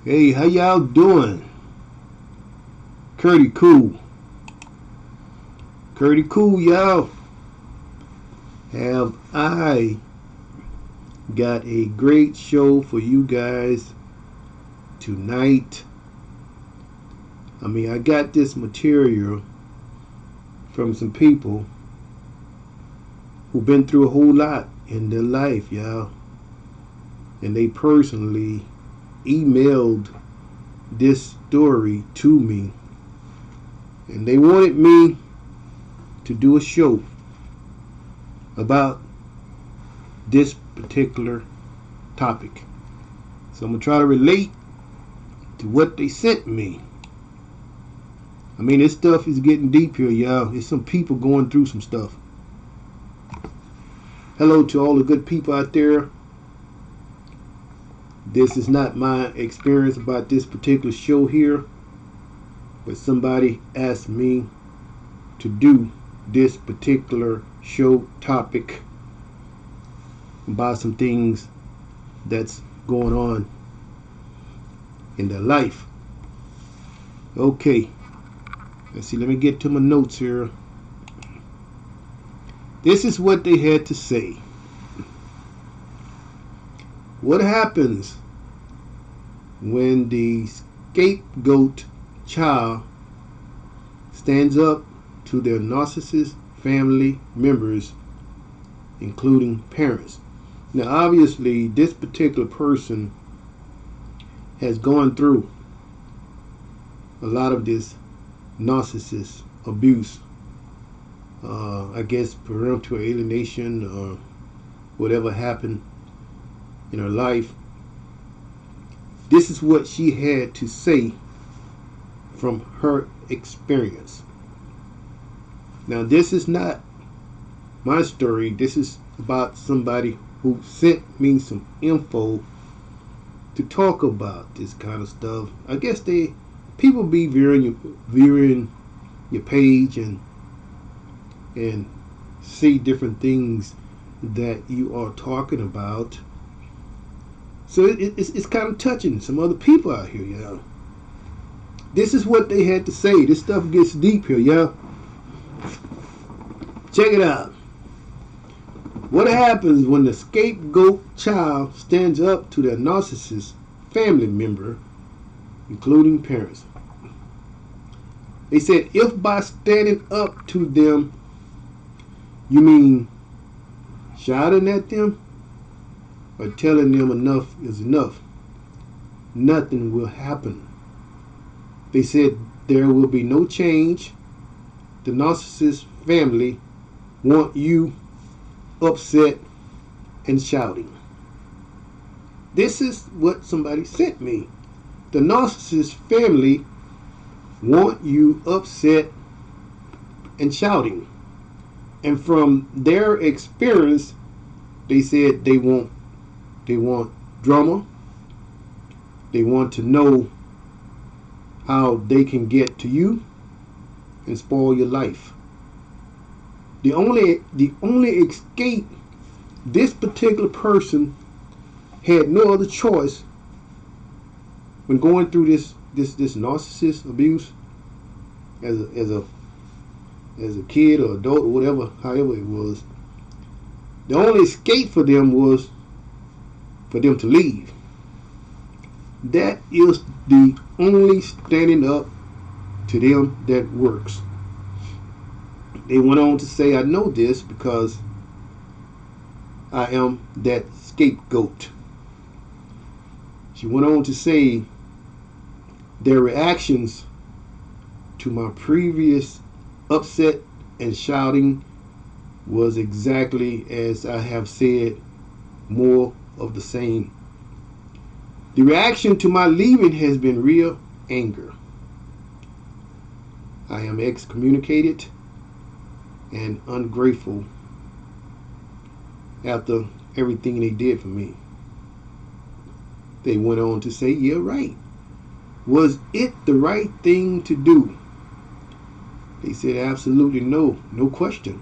Hey, how y'all doing? Curdy Cool. Curdy Cool, y'all. Have I got a great show for you guys tonight. I got this material from some people who've been through a whole lot in their life, y'all. And they personally emailed this story to me. And they wanted me to do a show about this particular topic. So I'm going to try to relate to what they sent me. This stuff is getting deep here, y'all. There's some people going through some stuff. Hello to all the good people out there. This is not my experience about this particular show here, but somebody asked me to do this particular show topic about some things that's going on in their life. Okay, let's see, let me get to my notes here. This is what they had to say. What happens when the scapegoat child stands up to their narcissist family members, including parents? Now, obviously, this particular person has gone through a lot of this narcissist abuse. I guess parental alienation or whatever happened in her life. This is what she had to say from her experience. Now, this is not my story. This is about somebody who sent me some info to talk about this kind of stuff. I guess people be viewing your page and see different things that you are talking about. So it's kind of touching some other people out here, y'all. This is what they had to say. This stuff gets deep here, y'all. Check it out. What happens when the scapegoat child stands up to their narcissist family member, including parents? They said, if by standing up to them, you mean shouting at them or telling them enough is enough, nothing will happen. They said there will be no change. The narcissist family want you upset and shouting. This is what somebody sent me. The narcissist family want you upset and shouting. And from their experience, they said they want drama. They want to know how they can get to you and spoil your life. The only escape, this particular person had no other choice when going through this narcissist abuse as a kid or adult or whatever, however it was. The only escape for them was for them to leave. That is the only standing up to them that works. They went on to say, I know this because I am that scapegoat. She went on to say their reactions to my previous upset and shouting was exactly as I have said, more of the same. The reaction to my leaving has been real anger. I am excommunicated and ungrateful after everything they did for me. They went on to say, yeah, right. Was it the right thing to do? They said, absolutely no question.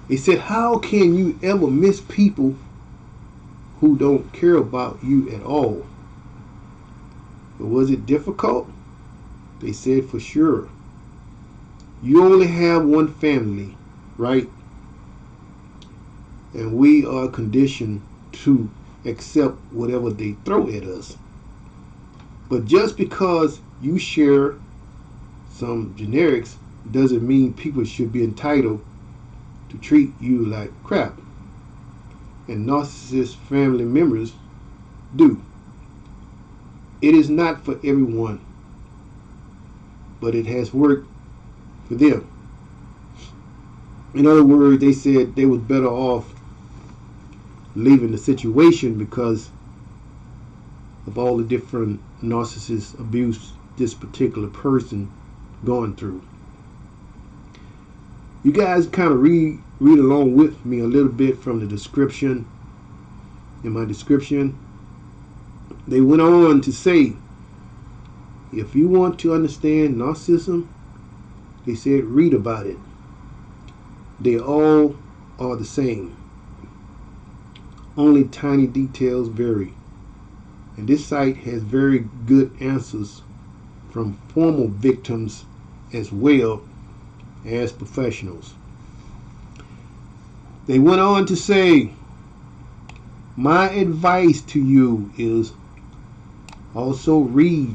They said, how can you ever miss people who don't care about you at all? But was it difficult? They said for sure. You only have one family, right? And we are conditioned to accept whatever they throw at us. But just because you share some generics doesn't mean people should be entitled to treat you like crap. And narcissist family members do. It is not for everyone, but it has worked for them. In other words, they said they was better off leaving the situation because of all the different narcissist abuse this particular person going through. You guys kind of read along with me a little bit from the description. In my description, they went on to say, if you want to understand narcissism, they said read about it. They all are the same. Only tiny details vary. And this site has very good answers from former victims as well as professionals. They went on to say, my advice to you is also read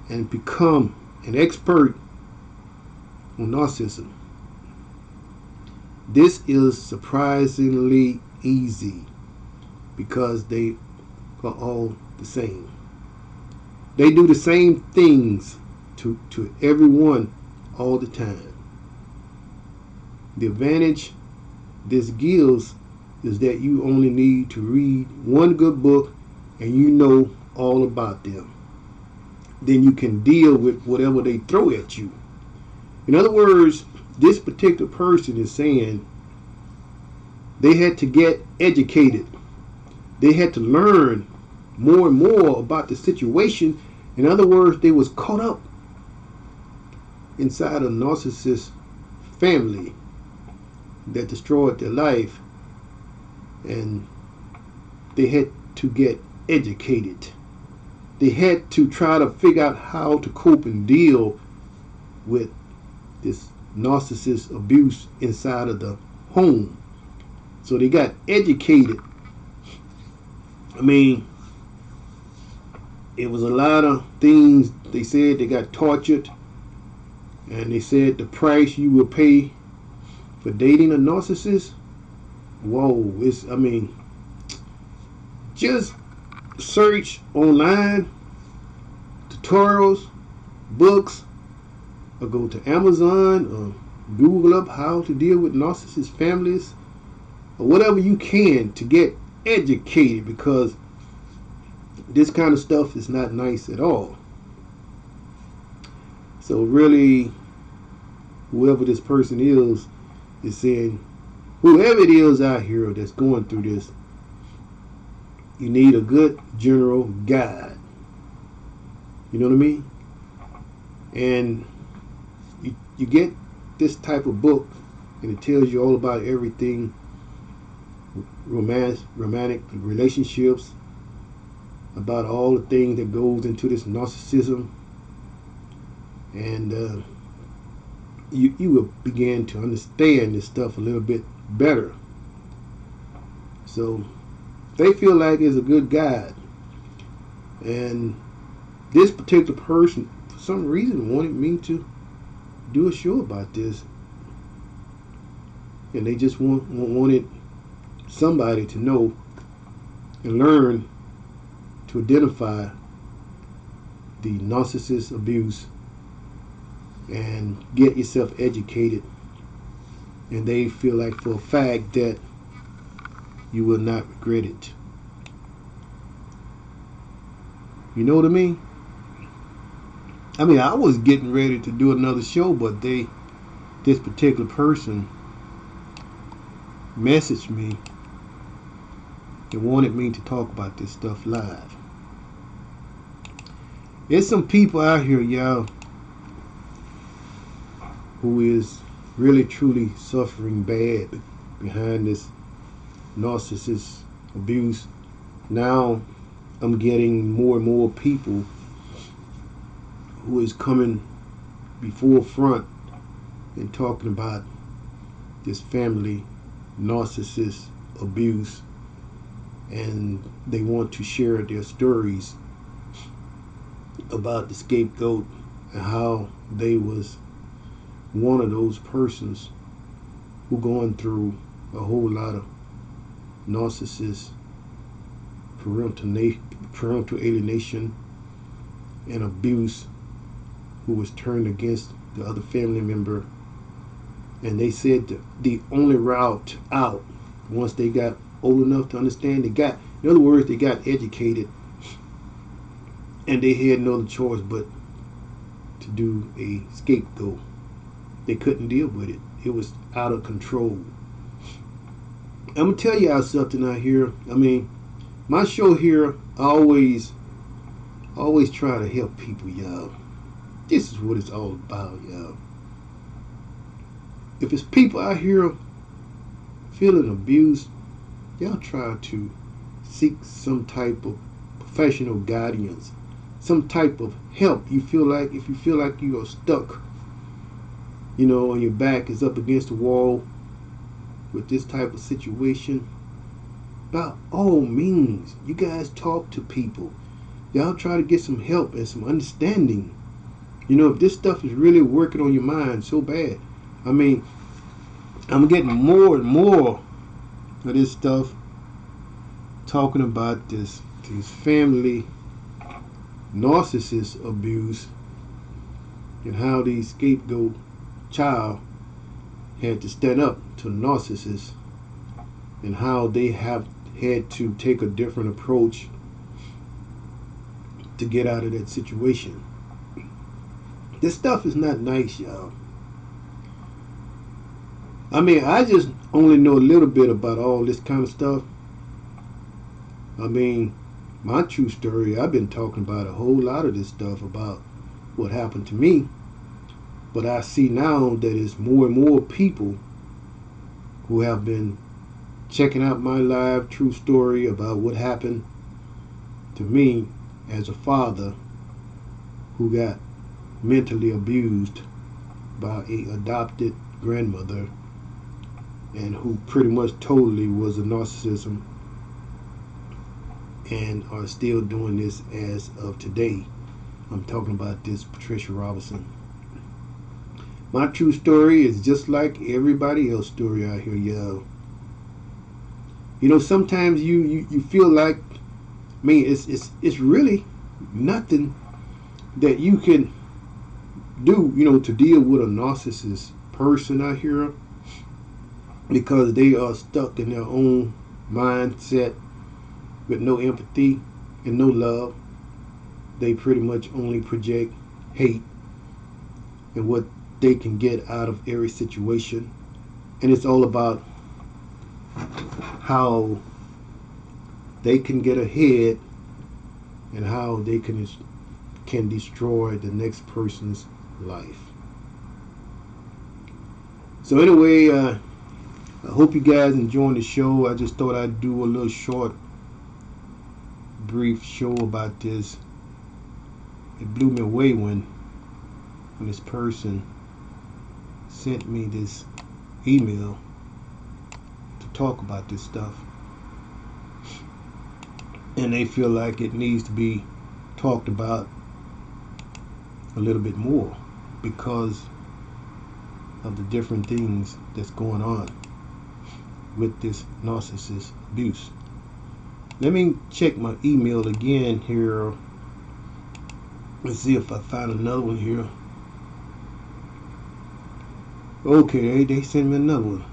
and become an expert on narcissism. This is surprisingly easy because they are all the same. They do the same things to everyone all the time. The advantage this gives is that you only need to read one good book and you know all about them. Then you can deal with whatever they throw at you. In other words, this particular person is saying they had to get educated. They had to learn more and more about the situation. In other words, they was caught up inside a narcissist family that destroyed their life, and they had to get educated. They had to try to figure out how to cope and deal with this narcissist abuse inside of the home. So they got educated. I mean, it was a lot of things. They said they got tortured, and they said the price you will pay for dating a narcissist, whoa, just search online, tutorials, books, or go to Amazon or Google up how to deal with narcissist families, or whatever you can to get educated, because this kind of stuff is not nice at all. So really, whoever this person is saying, whoever it is out here that's going through this, you need a good general guide. You know what I mean? And you get this type of book, and it tells you all about everything, romantic relationships, about all the things that goes into this narcissism, and you will begin to understand this stuff a little bit better. So they feel like it's a good guide, and this particular person for some reason wanted me to do a show about this, and they just wanted somebody to know and learn to identify the narcissist abuse and get yourself educated. And they feel like for a fact that you will not regret it. You know what I mean? I mean, I was getting ready to do another show, but this particular person messaged me and wanted me to talk about this stuff live. There's some people out here, y'all, who is really truly suffering bad behind this narcissist abuse. Now, I'm getting more and more people who is coming before front and talking about this family narcissist abuse, and they want to share their stories about the scapegoat and how they was one of those persons who going through a whole lot of narcissist parental alienation and abuse, who was turned against the other family member. And they said the only route out, once they got old enough to understand, in other words, they got educated, and they had no other choice but to do a scapegoat. They couldn't deal with it. It was out of control. I'm going to tell y'all something out here. I mean, my show here, I always try to help people, y'all. This is what it's all about, y'all. If it's people out here feeling abused, y'all try to seek some type of professional guidance, some type of help. If you feel like you are stuck, and your back is up against the wall with this type of situation, by all means, you guys talk to people. Y'all try to get some help and some understanding. If this stuff is really working on your mind so bad. I mean, I'm getting more and more of this stuff talking about this family narcissist abuse, and how the scapegoat child had to stand up to the narcissist, and how they have had to take a different approach to get out of that situation. This stuff is not nice, y'all. I mean, I just only know a little bit about all this kind of stuff. I mean, my true story, I've been talking about a whole lot of this stuff about what happened to me. But I see now that it's more and more people who have been checking out my live true story about what happened to me as a father who got mentally abused by a adopted grandmother, and who pretty much totally was a narcissism, and are still doing this as of today. I'm talking about this Patricia Robinson. My true story is just like everybody else's story out here, y'all. Sometimes you feel like, it's really nothing that you can do, to deal with a narcissist person out here, because they are stuck in their own mindset with no empathy and no love. They pretty much only project hate and what they can get out of every situation. And it's all about how they can get ahead and how they can destroy the next person's life. So anyway, I hope you guys enjoying the show. I just thought I'd do a little short, brief show about this. It blew me away when this person sent me this email to talk about this stuff, and they feel like it needs to be talked about a little bit more because of the different things that's going on with this narcissist abuse. Let me check my email again here. Let's see if I find another one here. Okay, they sent me another one.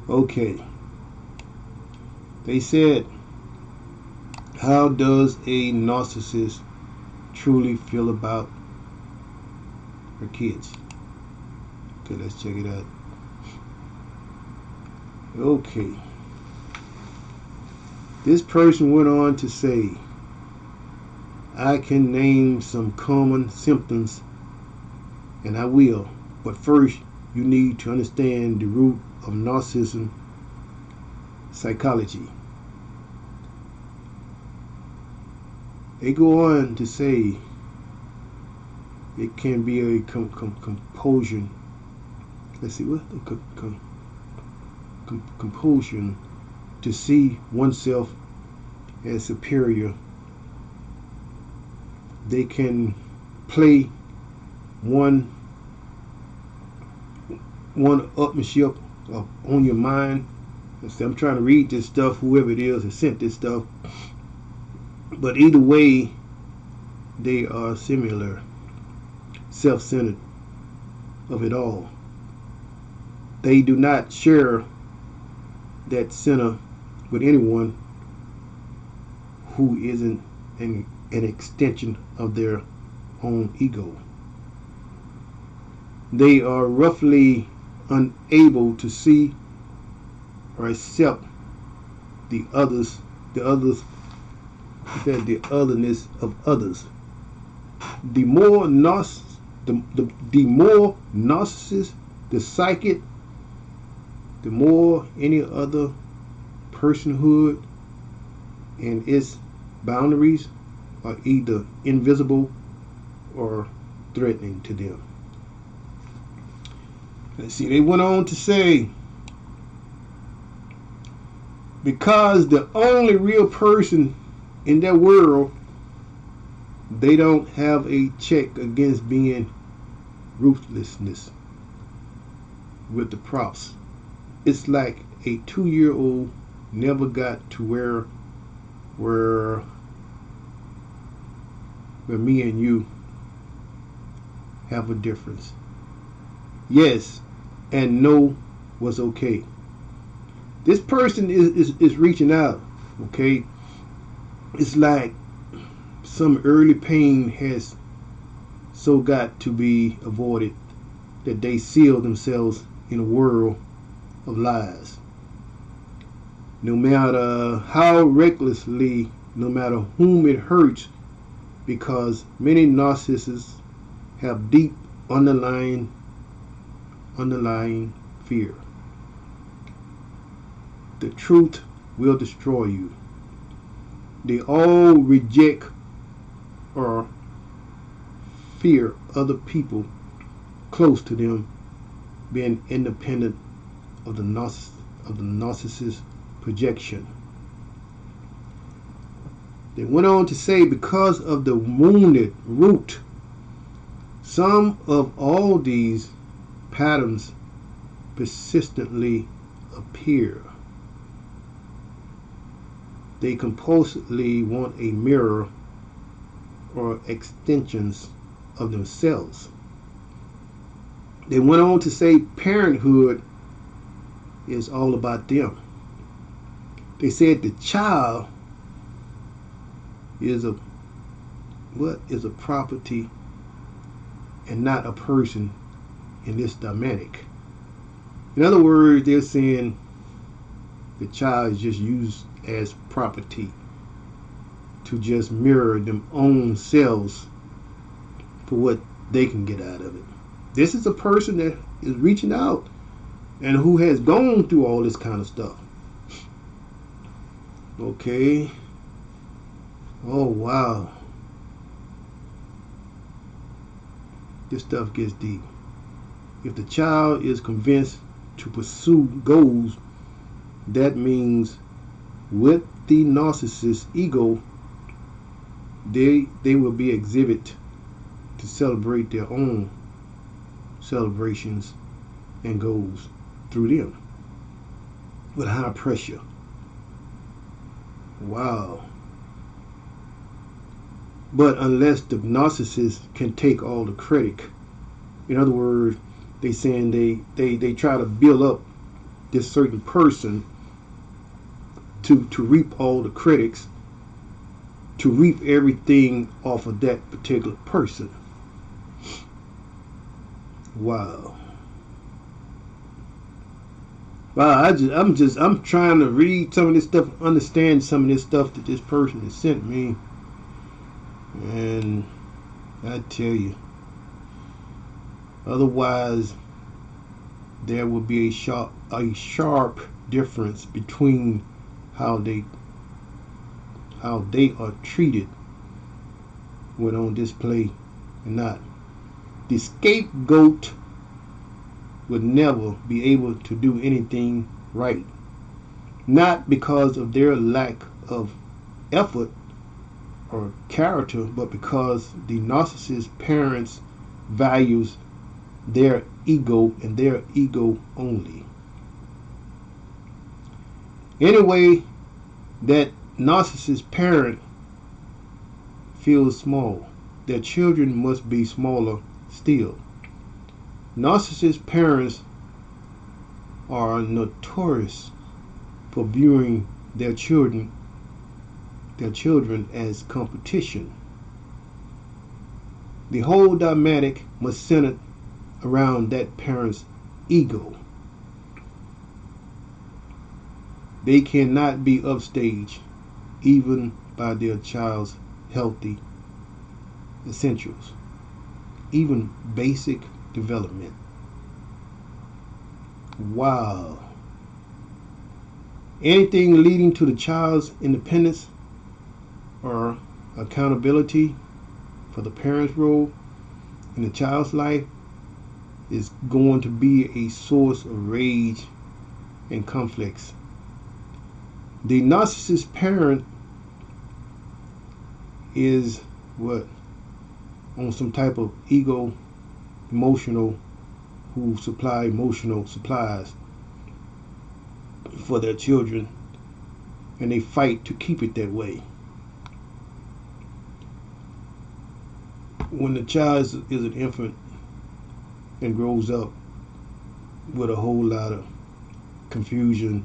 Okay. They said, how does a narcissist truly feel about her kids? Okay, let's check it out. Okay. This person went on to say, I can name some common symptoms, and I will, but first you need to understand the root of narcissism psychology. They go on to say it can be a compulsion. Let's see what compulsion to see oneself as superior. They can play one upmanship on your mind. I'm trying to read this stuff, whoever it is that sent this stuff. But either way, they are similar, self-centered of it all. They do not share that center with anyone who isn't an extension of their own ego. They are roughly unable to see or accept the otherness of others. The more narcissist, the psychic, the more any other personhood and its boundaries are either invisible or threatening to them. Let's see, they went on to say, because the only real person in that world, they don't have a check against being ruthlessness with the props. It's like a 2-year-old never got to where me and you have a difference. Yes and no was okay. This person is reaching out, okay? It's like some early pain has so got to be avoided that they seal themselves in a world of lies. No matter how recklessly, no matter whom it hurts, because many narcissists have deep underlying fear. The truth will destroy you. They all reject or fear other people close to them being independent of the narcissist projection. They went on to say, because of the wounded root, some of all these patterns persistently appear. They compulsively want a mirror or extensions of themselves. They went on to say parenthood is all about them. They said the child is a property and not a person in this dynamic. In other words, they're saying the child is just used as property to just mirror them own selves for what they can get out of it. This is a person that is reaching out and who has gone through all this kind of stuff. Okay. Oh, wow. This stuff gets deep. If the child is convinced to pursue goals, that means with the narcissist ego, they will be exhibit to celebrate their own celebrations and goals through them with high pressure. Wow. But unless the narcissist can take all the credit, in other words, they saying they try to build up this certain person to reap all the credits, to reap everything off of that particular person. Wow. Wow, I'm trying to read some of this stuff, understand some of this stuff that this person has sent me. And I tell you, otherwise there will be a sharp difference between how they are treated when on display and not. The scapegoat would never be able to do anything right, not because of their lack of effort or character, but because the narcissist parents values their ego and their ego only. Anyway, that narcissist parent feels small, their children must be smaller still. Narcissist parents are notorious for viewing their children as competition. The whole dynamic must center around that parent's ego. They cannot be upstaged even by their child's healthy essentials, even basic development. Wow. Anything leading to the child's independence or accountability for the parent's role in the child's life is going to be a source of rage and conflicts. The narcissist parent is what? On some type of emotional, who supply emotional supplies for their children, and they fight to keep it that way. When the child is an infant and grows up with a whole lot of confusion,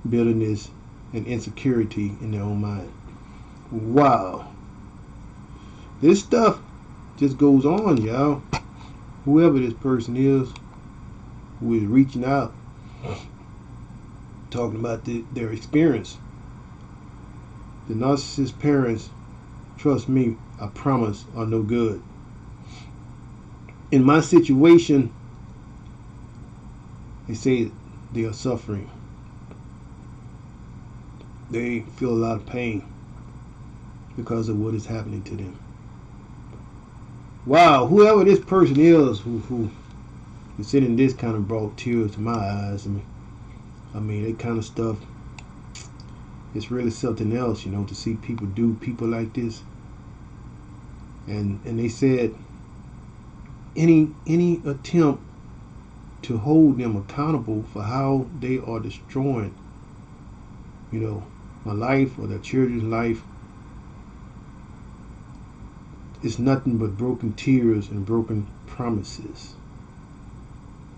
bitterness, and insecurity in their own mind. Wow. This stuff just goes on, y'all. Whoever this person is who is reaching out, talking about their experience. The narcissist parents, trust me, I promise, are no good. In my situation, they say they are suffering. They feel a lot of pain because of what is happening to them. Wow, whoever this person is who is sending this kind of brought tears to my eyes. I mean, that kind of stuff, it's really something else, to see people do people like this. And they said any attempt to hold them accountable for how they are destroying, my life or their children's life, is nothing but broken tears and broken promises.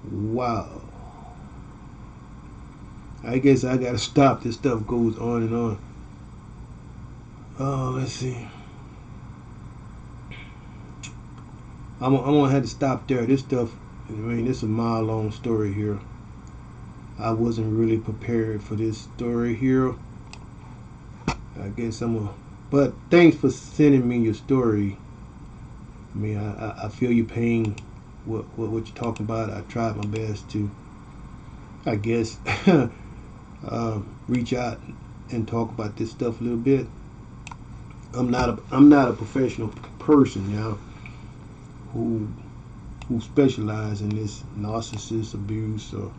Wow. I guess I gotta stop. This stuff goes on and on. Oh, let's see. I'm gonna have to stop there. This stuff, this is a mile-long story here. I wasn't really prepared for this story here. I guess but thanks for sending me your story. I feel your pain, what you're talking about. I tried my best to, I guess, reach out and talk about this stuff a little bit. I'm not a professional person, who specialize in this narcissist abuse or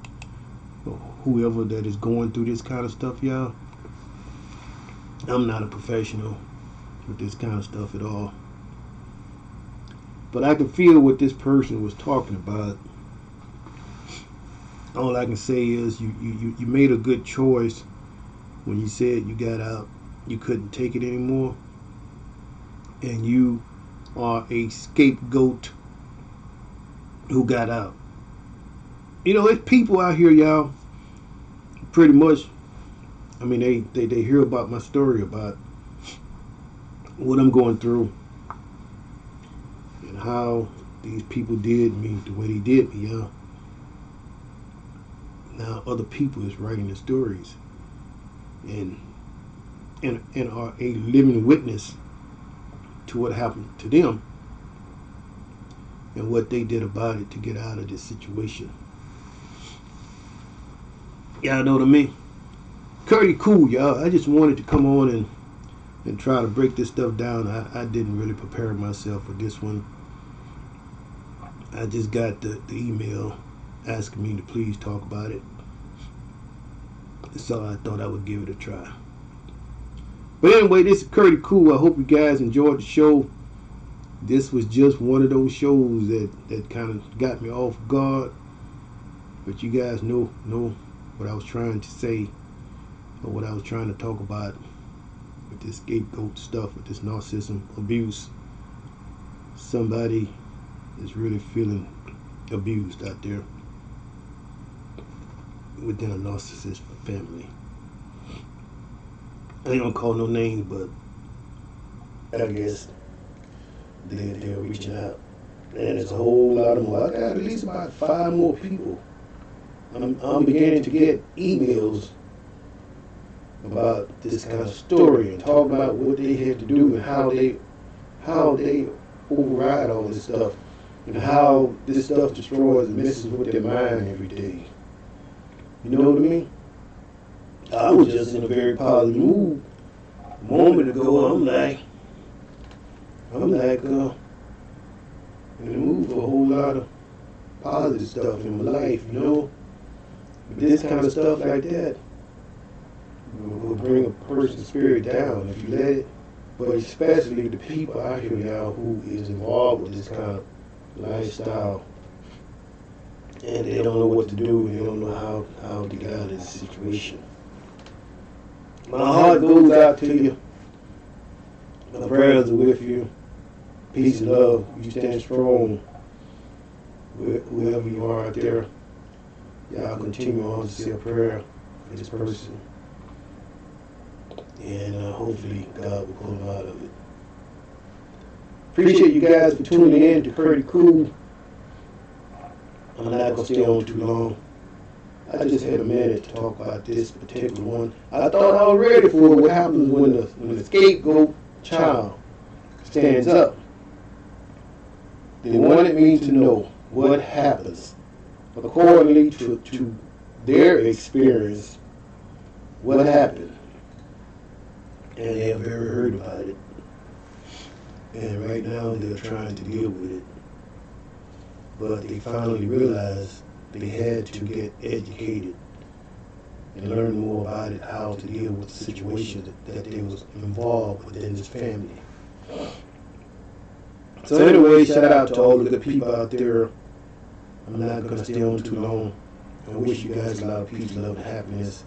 whoever that is going through this kind of stuff, y'all. I'm not a professional with this kind of stuff at all. But I can feel what this person was talking about. All I can say is you made a good choice when you said you got out. You couldn't take it anymore. And you are a scapegoat who got out. It's people out here, y'all, pretty much. They hear about my story, about what I'm going through, and how these people did me the way they did me, y'all. Now other people is writing the stories and are a living witness to what happened to them and what they did about it to get out of this situation. Y'all know what I mean? Curdy Cool, y'all. I just wanted to come on and try to break this stuff down. I didn't really prepare myself for this one. I just got the email asking me to please talk about it. So I thought I would give it a try. But anyway, this is Curdy Cool. I hope you guys enjoyed the show. This was just one of those shows that kind of got me off guard. But you guys know what I was trying to say, or what I was trying to talk about with this scapegoat stuff, with this narcissism abuse. Somebody is really feeling abused out there within a narcissist family. I ain't gonna call no names, but I guess they're reaching out. And there's a whole lot of more. I got at least about 5 more people. I'm beginning to get emails about this kind of story and talk about what they had to do and how they override all this stuff and how this stuff destroys and messes with their mind every day. You know what I mean? I was just in a very positive mood a moment ago. I'm like in the mood for a whole lot of positive stuff in my life, you know? This kind of stuff like that will bring a person's spirit down if you let it. But especially the people out here, y'all, who is involved with this kind of lifestyle, and they don't know what to do, and they don't know how to get out of this situation. My heart goes out to you. My prayers are with you. Peace and love. You stand strong. Whoever you are out there, y'all continue on to say a prayer for this person. And hopefully God will pull him out of it. Appreciate you guys for tuning in to Curdy Cool. I'm not going to stay on too long. I just had a minute to talk about this particular one. I thought I was ready for what happens when the scapegoat child stands up. They wanted me to know what happens accordingly to their experience, what happened. And they are very hurt about it. And right now they're trying to deal with it. But they finally realized they had to get educated and learn more about it, how to deal with the situation that they was involved within this family. So anyway, shout out to all the good people out there. I'm not going to stay on too long. I wish you guys a lot of peace, love, and happiness.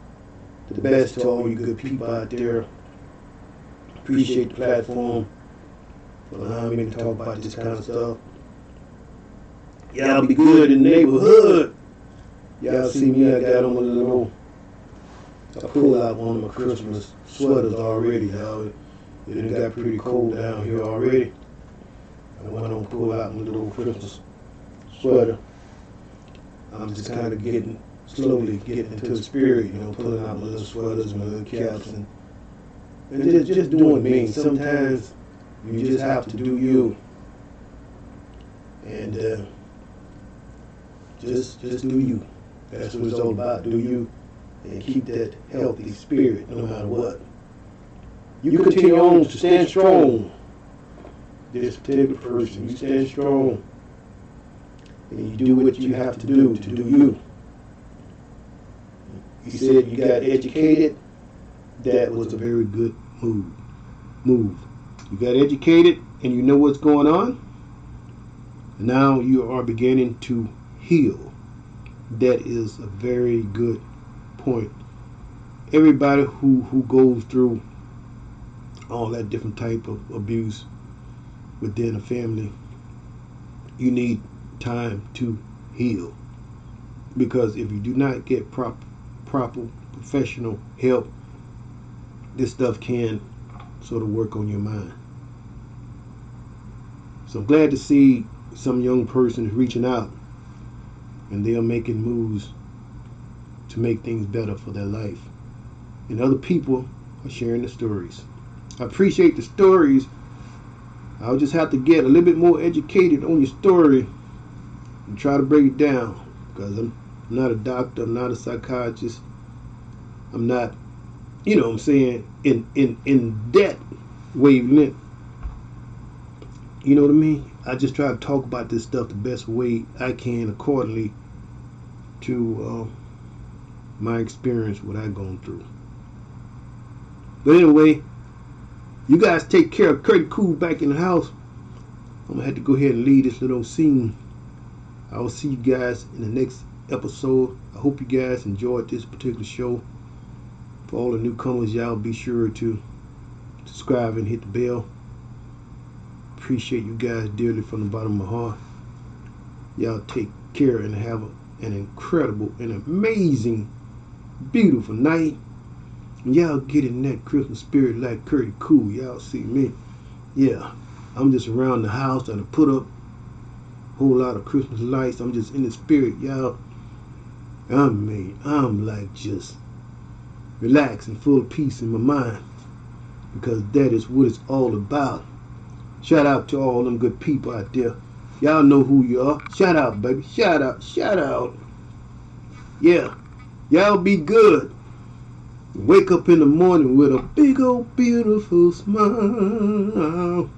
The best to all you good people out there. Appreciate the platform for allowing me to talk about this kind of stuff. Y'all be good in the neighborhood. Y'all see me, I got on my little, I pulled out one of my Christmas sweaters already, y'all. It got pretty cold down here already. I went on to pull out my little Christmas sweater. I'm just kind of slowly getting into the spirit, you know, pulling out my little sweaters and my little caps and just doing me. Sometimes you just have to do you. And just do you. That's what it's all about. Do you and keep that healthy spirit no matter what. You continue on to stand strong. This particular person, you stand strong. And you do what you have to do you. You said you got educated. That was a very good move. You got educated and you know what's going on. And now you are beginning to heal. That is a very good point. Everybody who goes through all that different type of abuse within a family, you need time to heal. Because if you do not get proper professional help, this stuff can sort of work on your mind. So I'm glad to see some young person is reaching out and they are making moves to make things better for their life. And other people are sharing the stories. I appreciate the stories. I'll just have to get a little bit more educated on your story and try to break it down, because I'm not a doctor, I'm not a psychiatrist, I'm not you know what I'm saying, in that wavelength. You know what I mean? I just try to talk about this stuff the best way I can accordingly to my experience, what I've gone through. But anyway, you guys take care of Curtie Cool back in the house. I'm gonna have to go ahead and leave this little scene. I will see you guys in the next episode. I hope you guys enjoyed this particular show. For all the newcomers, y'all be sure to subscribe and hit the bell. Appreciate you guys dearly from the bottom of my heart. Y'all take care and have an incredible and amazing, beautiful night. And y'all get in that Christmas spirit like Curtie Cool. Y'all see me. Yeah, I'm just around the house trying to put up a whole lot of Christmas lights. I'm just in the spirit, y'all. I'm like just relaxed and full of peace in my mind, because that is what it's all about. Shout out to all them good people out there. Y'all know who you are. Shout out, baby. Shout out. Shout out. Yeah. Y'all be good. Wake up in the morning with a big old beautiful smile.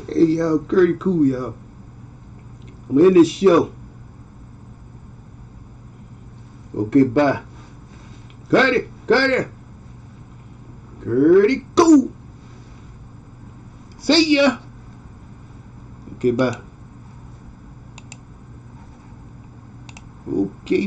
Hey, y'all. Curtie Cool, y'all. I'm in this show. Okay, bye. Curtie Cool. See ya. Okay, bye. Okay.